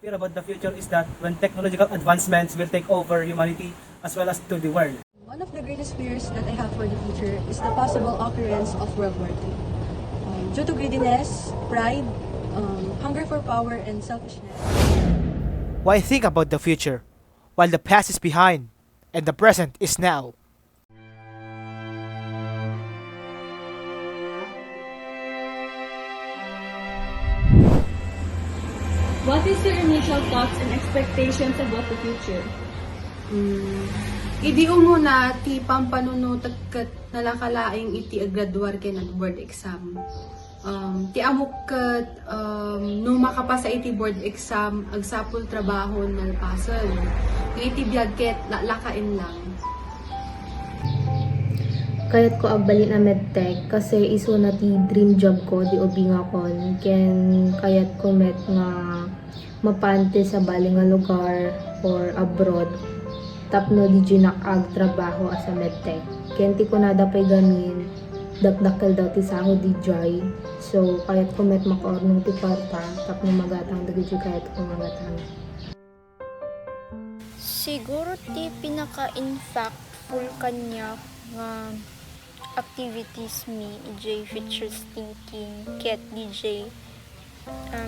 fear about the future is that when technological advancements will take over humanity as well as to the world. One of the greatest fears that I have for the future is the possible occurrence of World War II. Due to greediness, pride, hunger for power, and selfishness. Why think about the future while the past is behind and the present is now? What is your initial thoughts and expectations about the future? Idi umuna ti pampanunutat kat nalakalaing iti aggraduar ken at board exam. Ti amok kat no makapasa iti board exam agsapul trabaho nalpasan. Iti biag ket lakain lang. Kayat ko agbalik na medtech kasi iso na ti dream job ko di ubing akon ken kayat ko met nga mapante sa bali nga lugar or abroad tapno di ag trabaho as a medtech ken ti ko nadapay gamin dakdakkel daw ti sahod di jay so kayat ko met makaornong ti kwarta tapno magatang dagiti kayat ko magatang. Siguro ti pinaka-impactful kanya nga activities mi DJ futures thinking ket DJ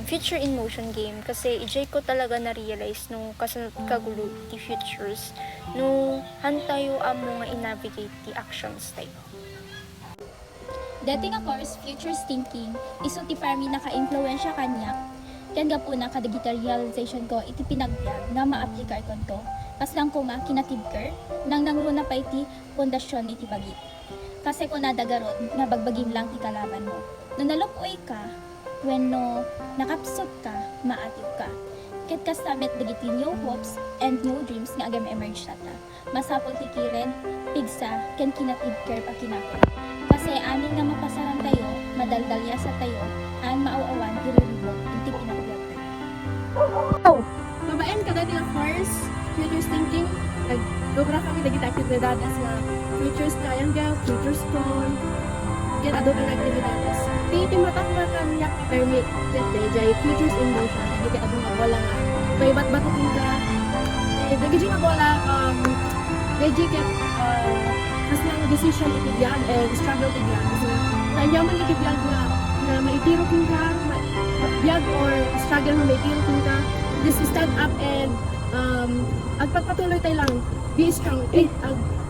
future in motion game kasi DJ ko talaga na-realize nung kasunod kagulo ti futures no hantayo amo nga i-navigate ti actions tayo. Dati nga course, futures thinking, iso ti parmi naka-influensya kanya, ken gapuna ka-digital realization ko iti pinagbiag nga ma-applikar kon to. Kas lang ko nga kinatibker, nang nangruna pa iti pundasyon iti bagit. Kasi kung nadagaron, nabagbagin lang ti kalaban mo. No nalupoy ka, when no nakapsot ka, maatiw ka. Ket kastamet dagiti new hopes and new dreams nga agam emerge tata. Masapol ti kiren, pigsa, ken kinatibker pa kinapon. Kasi amin nga mapasaran tayo, madaldalya sa tayo, an maawawan ti riribok iti pinagbiag tayo. Babaen ka dati ng course, futures thinking, nag-dobra kami dagiti aktibidades nga futures triangle, futures cone, ken ado ka aktibidades. Ti matak-matan yak permit dete jay futures in motion, dagiti ado nga wala nga. May bat-batutin ka, dagiti nga wala, dagiti ket mas lang decision itibiyag and struggle itibiyag. So, nanyaman itibiyag na maitiro kin ka, biyag or struggle na maitiro kin ka, just stand up and agpagpatuloy tayo lang, be strong.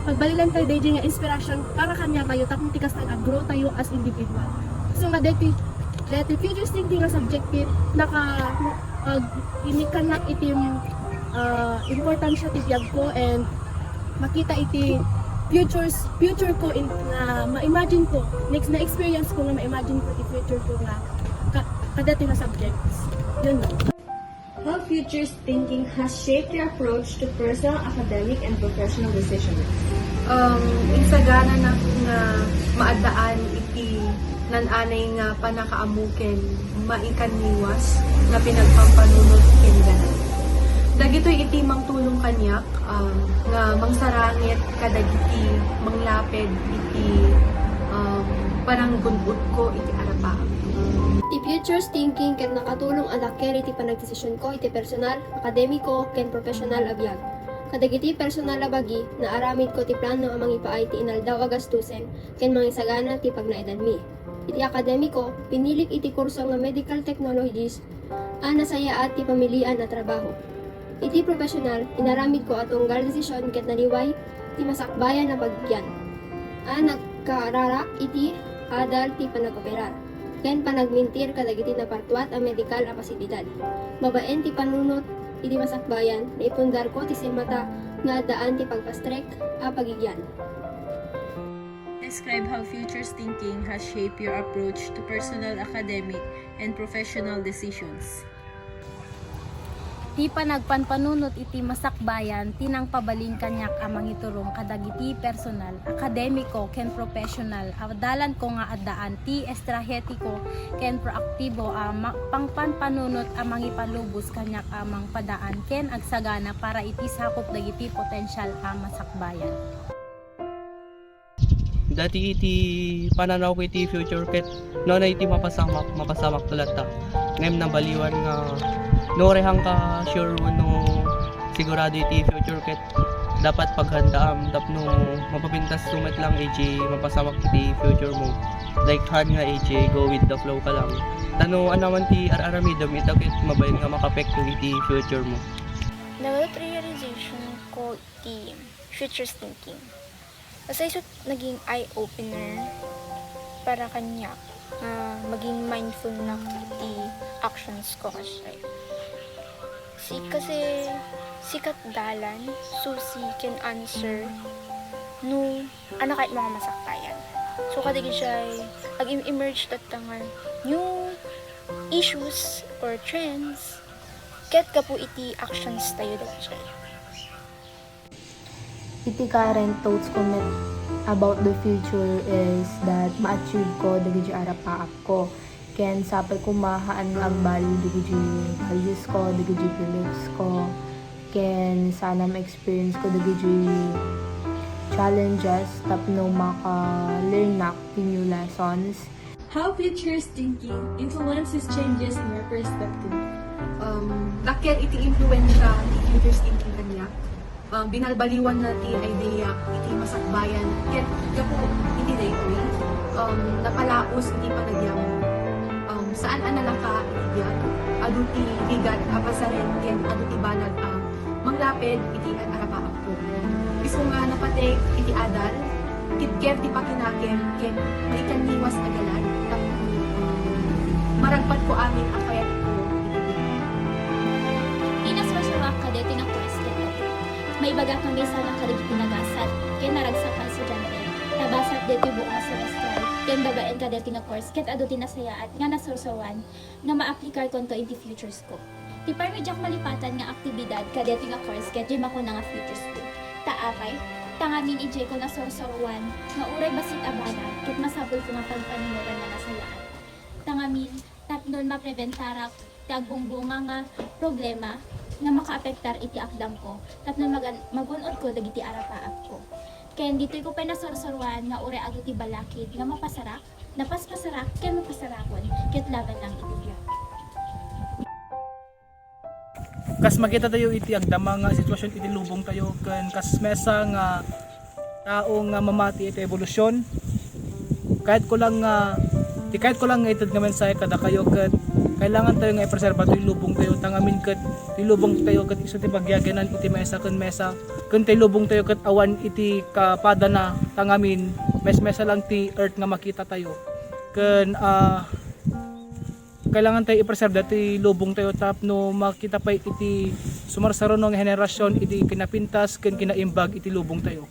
Pagbalilan tayo dahi nga inspiration para kanya tayo, tapos tikas tayo, grow tayo as individual. So nga dati futures thinking nga subjective, inikan na itim importansya itibiyag ko and makita iti future ko na ma-imagine ko, next na experience ko nga ma-imagine ko the future ko nga kadati na subjects. Yun lang. How futures thinking has shaped your approach to personal, academic, and professional decisions? Insagana na nga maadaan iti nananay nga panakaamuken maikanniwas na pinagpampanunod ken ganan. Dagitoy iti mangtulong kanyak nga mangsarangit kadagiti manglaped iti pananggunbut ko iti arapa. Ti futures thinking ken nakatulong alaker iti panagdesisyon ko iti personal, akademiko ken professional a biag. Kadagiti personal a bagi na aramid ko ti plano nga mangipaay ti inaldaw a gastusen ken mangisagana ti pagnaidan mi. Iti akademiko, pinilik iti kurso nga medical technologies nasaya at ti pamilian na trabaho. Iti professional, inaramid ko atong desisyon ket naliway ti masakbayan na pagyan. Nagkarara iti adal ti panag-operar. Ken panagmintir kadagiti na partuat ang medical a pasilidad. Babaen ti panunot iti masakbayan na ipundar ko ti simata nga daan ti pagpastrek a pagigyan. Describe how futures thinking has shaped your approach to personal, academic, and professional decisions. Ti panagpanpanunot iti masakbayan tinang pabaling kanyak amang iturong kadagiti personal, akademiko ken professional adalan ko nga addaan ti estrahetiko ken proaktibo pangpanpanunot amang ipalubos kanyak amang padaan ken agsagana para iti sakop dagiti potensyal a masakbayan. Dati iti pananaw ko iti future ket no na iti mapasamak tulat ta. Ngem na baliwan nga no rehang ka sure no sigurado iti future ket dapat paghandaam tapno mapapintas sumet lang iti mapasamak iti future mo like han nga iti go with the flow ka lang tano anaman ti araramidom itakit mabayan nga makapekto iti future mo. Develop realization ko iti future thinking. Kasi isot naging eye-opener para kanya maging mindful na iti actions ko kasi. Kasi sikat dalan, susi can answer no ano kahit mga masaktayan. So kadig siya ag-emerge tatangan new issues or trends ket ka po iti actions tayo dati. Iti current thoughts ko about the future is that ma-achieve ko dagiti arapaap ko. Ken sapay ko mahaan nga agbali dagiti values ko, dagiti beliefs ko. Ken sana ma-experience ko dagiti challenges tapno maka-learn na new lessons. How futurist thinking influences changes in your perspective? Lakyan iti influensya iti futurist thinking kanya. Binalbaliwan na ti idea iti masakbayan ket gapo iti daytoy. Napalaos iti panagyaw. Saan analaka iti diyan? Adu ti bigat apasaren ken adu ti banag manglaped iti arapaap ko. Isu nga napatay iti adal kitker ti pakinakem ken maikan niwas agalan maragpat ko amin ang kayat ko iti diyan. Inaswasyawa ka dito na course kito. May baga kami sa nakarigi pinagasat, kaya naragsak ka estudyante. Nabasat dito buong semester, kaya bagain ka dito na course, kaya ado tinasayaan nga nasursawan nga ma-applikar ko in the future school. Di pa medyak malipatan nga aktibidad ka dito nga course, kaya di mako na nga future school. Taakay, tangamin ijay ko nasursawan, nga uray basit abanan, kaya masabol ko nga pagpanunuran nga nasayaan. Tangamin, tapnon mapreventarak, tagbungbunga nga problema nga makaapektar iti akdam ko tapno magunod ko dagiti arapaap ko. Ken ditoy ko pa nasorsorwan nga ure adu ti balakid nga mapasarak, napaspasarak ken mapasarakon ket laban lang iti biyak. Kas makita tayo iti agdama nga sitwasyon iti lubong tayo ken kas mesa nga tao nga mamati iti evolusyon. Kahit ko lang nga itad nga mensahe kada kayo ket kailangan tayo nga i-preserve iti lubong tayo tangamin ket ti lubong tayo ket iso ti bagyaganan iti mesa ken ti lubong tayo ket awan iti kapada na tangamin mesa lang ti earth nga makita tayo ken kailangan tayo i-preserve dati lubong tayo tapno makita pa iti sumarsaron nga henerasyon iti kinapintas ken kinaimbag iti lubong tayo.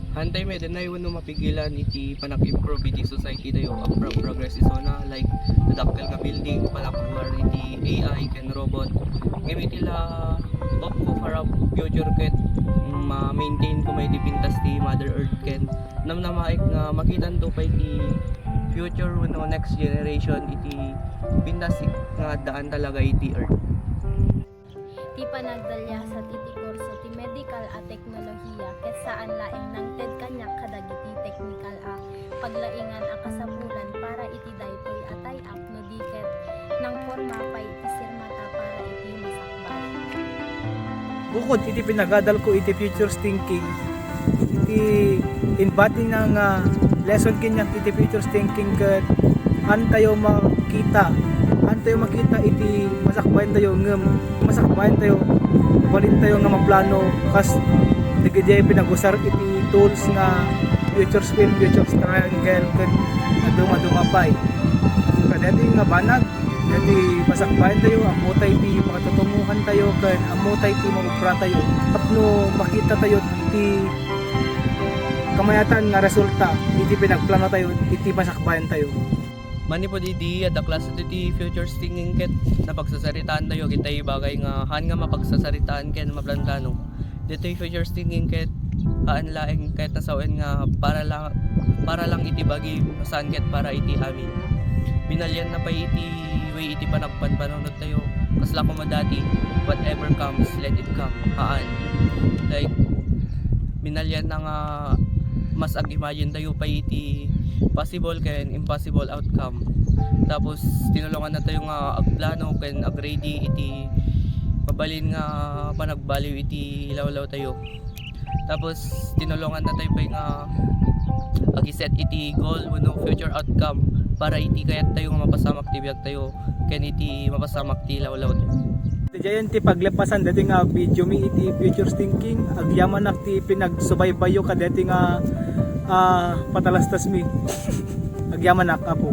Hantay may denay wano mapigilan iti panak-improve iti society tayo progress iso na like nadakkel nga building palakwar iti AI ken robot ngayon iti la top ko para future ket ma-maintain ko may dipintas ti Mother Earth ken namnamaik nga makitan to pa iti future wano next generation iti pintas nga daan talaga iti Earth. Ti panagdalya sa iti kurso ti medical at teknolohiya ket saan laeng nang ted kanyak kadagiti technical paglaingan a kasapulan para iti daytoy atay no diket nang forma pay iti sirmata para iti masakbal. Bukod iti pinagadal ko iti futures thinking iti inbati nga lesson kinyak iti futures thinking ket tayo makita iti masakbayan tayo balin tayo nga maplano kas digidya pinag-usar iti tools nga future spin, future triangle ken aduma-dumapay kadati nga banag dati masakbayan tayo amutay ti makatutunguhan tayo ken amutay ti maupra tayo tapno makita tayo ti kamayatan nga resulta iti pinagplano tayo iti masakbayan tayo. Mani po di ada klase ti future thinking ket napagsasaritaan tayo kitay bagay nga han nga mapagsasaritaan ken maplantano. Dito future thinking ket haan laeng kahit nasawen nga para lang iti bagi saan ket para iti amin. Binalyan na pa iti way iti panagpanpanunod tayo. Kasla ko madati whatever comes let it come. Haan. Like binalyan na nga mas ag-imagine tayo pa iti possible ken impossible outcome Tapos tinulungan na tayo nga agplano ken agready iti pabalin nga panagbaliw iti lawlaw tayo. Tapos tinulungan na tayo pa nga ag-set iti goal no future outcome para iti kayat tayo nga mapasamak ti biag tayo ken iti mapasamak ti lawlaw tayo. Diyan ti paglepasan dati nga video mi iti future thinking agyaman ti pinagsubaybayo ka dati nga patalastas mi agyaman apo.